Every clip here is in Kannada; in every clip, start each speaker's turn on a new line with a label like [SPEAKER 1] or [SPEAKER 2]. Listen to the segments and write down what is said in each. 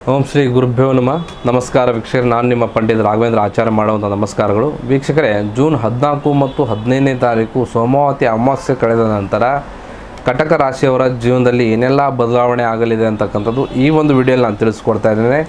[SPEAKER 1] ಓಂ ಶ್ರೀ ಗುರುಭ್ಯೋ ನಮಃ. ನಮಸ್ಕಾರ ವೀಕ್ಷಕರೇ, ನಾನು ನಿಮ್ಮ ಪಂಡಿತ ರಾಘವೇಂದ್ರ ಆಚಾರ್ಯ ಮಾಡುವಂಥ ನಮಸ್ಕಾರಗಳು. ವೀಕ್ಷಕರೇ, ಜೂನ್ 14 ಮತ್ತು 15ನೇ ತಾರೀಕು ಸೋಮವತಿ ಅಮಾವಾಸ್ಯೆ ಕಳೆದ ನಂತರ ಕಟಕ ರಾಶಿಯವರ ಜೀವನದಲ್ಲಿ ಏನೆಲ್ಲ ಬದಲಾವಣೆ ಆಗಲಿದೆ ಅಂತಕ್ಕಂಥದ್ದು ಈ ಒಂದು ವಿಡಿಯೋಲಿ ನಾನು ತಿಳಿಸ್ಕೊಡ್ತಾ ಇದ್ದೇನೆ.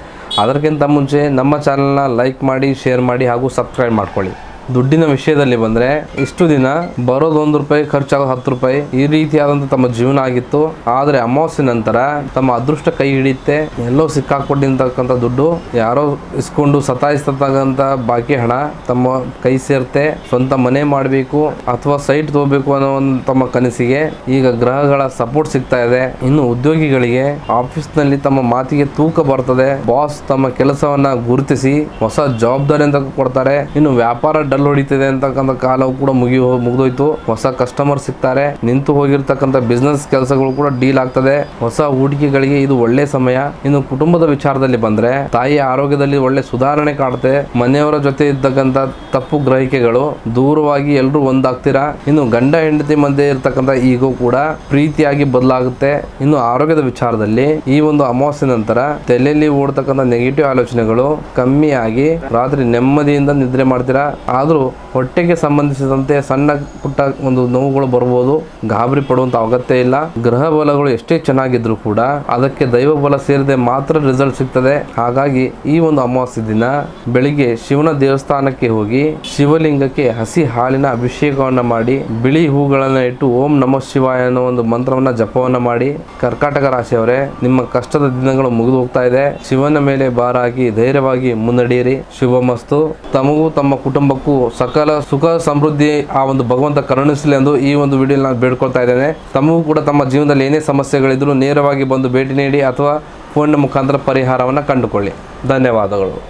[SPEAKER 1] ಅದಕ್ಕಿಂತ ಮುಂಚೆ ನಮ್ಮ ಚಾನಲ್ನ ಲೈಕ್ ಮಾಡಿ, ಶೇರ್ ಮಾಡಿ ಹಾಗೂ ಸಬ್ಸ್ಕ್ರೈಬ್ ಮಾಡ್ಕೊಳ್ಳಿ. ದುಡ್ಡಿನ ವಿಷಯದಲ್ಲಿ ಬಂದರೆ ಇಷ್ಟು ದಿನ ಬರೋದು 1 ರೂಪಾಯಿ, ಖರ್ಚಾಗೋದು 10 ರೂಪಾಯಿ, ಈ ರೀತಿಯಾದಂಥ ತಮ್ಮ ಜೀವನ ಆಗಿತ್ತು. ಆದರೆ ಅಮಾವಾಸ್ಯೆ ನಂತರ ತಮ್ಮ ಅದೃಷ್ಟ ಕೈ ಹಿಡಿಯುತ್ತೆ. ಎಲ್ಲೋ ಸಿಕ್ಕಾಕೊಂಡಿರ್ತಕ್ಕಂಥ ದುಡ್ಡು ಯಾರೋ ಇಸ್ಕೊಂಡು ಸತಾಯಿಸ್ತಕ್ಕಂಥ ಬಾಕಿ ಹಣ ತಮ್ಮ ಕೈ ಸೇರುತ್ತೆ. ಸ್ವಂತ ಮನೆ ಮಾಡಬೇಕು ಅಥವಾ ಸೈಟ್ ತಗೋಬೇಕು ಅನ್ನೋ ಒಂದು ತಮ್ಮ ಕನಸಿಗೆ ಈಗ ಗ್ರಹಗಳ ಸಪೋರ್ಟ್ ಸಿಗ್ತಾ ಇದೆ. ಇನ್ನು ಉದ್ಯೋಗಿಗಳಿಗೆ ಆಫೀಸ್ನಲ್ಲಿ ತಮ್ಮ ಮಾತಿಗೆ ತೂಕ ಬರ್ತದೆ. ಬಾಸ್ ತಮ್ಮ ಕೆಲಸವನ್ನ ಗುರುತಿಸಿ ಹೊಸ ಜವಾಬ್ದಾರಿ ಅಂತ ಕೊಡ್ತಾರೆ. ಇನ್ನು ವ್ಯಾಪಾರ ಡಲ್ ಹೊಡಿತಿದೆ ಅಂತಕ್ಕಂಥ ಕಾಲವು ಕೂಡ ಮುಗಿದೋಯ್ತು. ಹೊಸ ಕಸ್ಟಮರ್ ಸಿಗ್ತಾರೆ. ನಿಂತು ಹೋಗಿರ್ತಕ್ಕಂಥ ಬಿಸ್ನೆಸ್ ಕೆಲಸಗಳು ಕೂಡ ಡೀಲ್ ಆಗ್ತದೆ. ಹೊಸ ಹೂಡಿಕೆಗಳಿಗೆ ಇದು ಒಳ್ಳೆ ಸಮಯ. ಇನ್ನು ಕುಟುಂಬದ ವಿಚಾರದಲ್ಲಿ ಬಂದ್ರೆ ತಾಯಿಯ ಆರೋಗ್ಯದಲ್ಲಿ ಒಳ್ಳೆ ಸುಧಾರಣೆ ಕಾಣುತ್ತೆ. ಮನೆಯವರ ಜೊತೆ ಇರ್ತಕ್ಕಂಥ ತಪ್ಪು ಗ್ರಹಿಕೆಗಳು ದೂರವಾಗಿ ಎಲ್ಲರೂ ಒಂದಾಗ್ತೀರಾ. ಇನ್ನು ಗಂಡ ಹೆಂಡತಿ ಮಧ್ಯೆ ಇರ್ತಕ್ಕಂಥ ಈಗೋ ಕೂಡ ಪ್ರೀತಿಯಾಗಿ ಬದಲಾಗುತ್ತೆ. ಇನ್ನು ಆರೋಗ್ಯದ ವಿಚಾರದಲ್ಲಿ ಈ ಒಂದು ಅಮಾವಾಸ್ಯೆ ನಂತರ ತಲೆಯಲ್ಲಿ ಓಡ್ತಕ್ಕಂಥ ನೆಗೆಟಿವ್ ಆಲೋಚನೆಗಳು ಕಮ್ಮಿಯಾಗಿ ರಾತ್ರಿ ನೆಮ್ಮದಿಯಿಂದ ನಿದ್ರೆ ಮಾಡ್ತೀರಾ. ಆದರೂ ಹೊಟ್ಟೆಗೆ ಸಂಬಂಧಿಸಿದಂತೆ ಸಣ್ಣ ಪುಟ್ಟ ಒಂದು ನೋವುಗಳು ಬರ್ಬೋದು. ಗಾಬರಿ ಪಡುವಂತ ಅಗತ್ಯ ಇಲ್ಲ. ಗ್ರಹ ಬಲಗಳು ಎಷ್ಟೇ ಚೆನ್ನಾಗಿದ್ರು ಕೂಡ ಅದಕ್ಕೆ ದೈವ ಬಲ ಸೇರಿದೆ ಮಾತ್ರ ರಿಸಲ್ಟ್ ಸಿಗ್ತದೆ. ಹಾಗಾಗಿ ಈ ಒಂದು ಅಮಾವಾಸ್ಯೆ ದಿನ ಬೆಳಿಗ್ಗೆ ಶಿವನ ದೇವಸ್ಥಾನಕ್ಕೆ ಹೋಗಿ ಶಿವಲಿಂಗಕ್ಕೆ ಹಸಿ ಹಾಲಿನ ಅಭಿಷೇಕವನ್ನ ಮಾಡಿ ಬಿಳಿ ಹೂಗಳನ್ನ ಇಟ್ಟು ಓಂ ನಮಃ ಶಿವಾಯ ಅನ್ನೋ ಒಂದು ಮಂತ್ರವನ್ನ ಜಪವನ್ನ ಮಾಡಿ. ಕರ್ಕಾಟಕ ರಾಶಿಯವರೇ, ನಿಮ್ಮ ಕಷ್ಟದ ದಿನಗಳು ಮುಗಿದು ಹೋಗ್ತಾ ಇದೆ. ಶಿವನ ಮೇಲೆ ಭಾರ ಹಾಕಿ ಧೈರ್ಯವಾಗಿ ಮುನ್ನಡೆಯಿರಿ. ಶುಭಮಸ್ತು. ತಮಗೂ ತಮ್ಮ ಕುಟುಂಬಕ್ಕೂ ಸಕಲ ಸುಖ ಸಮೃದ್ಧಿ ಆ ಒಂದು ಭಗವಂತ ಕರುಣಿಸಲಿ ಎಂದು ಈ ಒಂದು ವಿಡಿಯೋ ನಾನು ಬೇಡ್ಕೊಳ್ತಾ ಇದ್ದೇನೆ. ತಮಗೂ ಕೂಡ ತಮ್ಮ ಜೀವನದಲ್ಲಿ ಏನೇ ಸಮಸ್ಯೆಗಳಿದ್ರೂ ನೇರವಾಗಿ ಬಂದು ಭೇಟಿ ನೀಡಿ ಅಥವಾ ಫೋನ್ನ ಮುಖಾಂತರ ಪರಿಹಾರವನ್ನು ಕಂಡುಕೊಳ್ಳಿ. ಧನ್ಯವಾದಗಳು.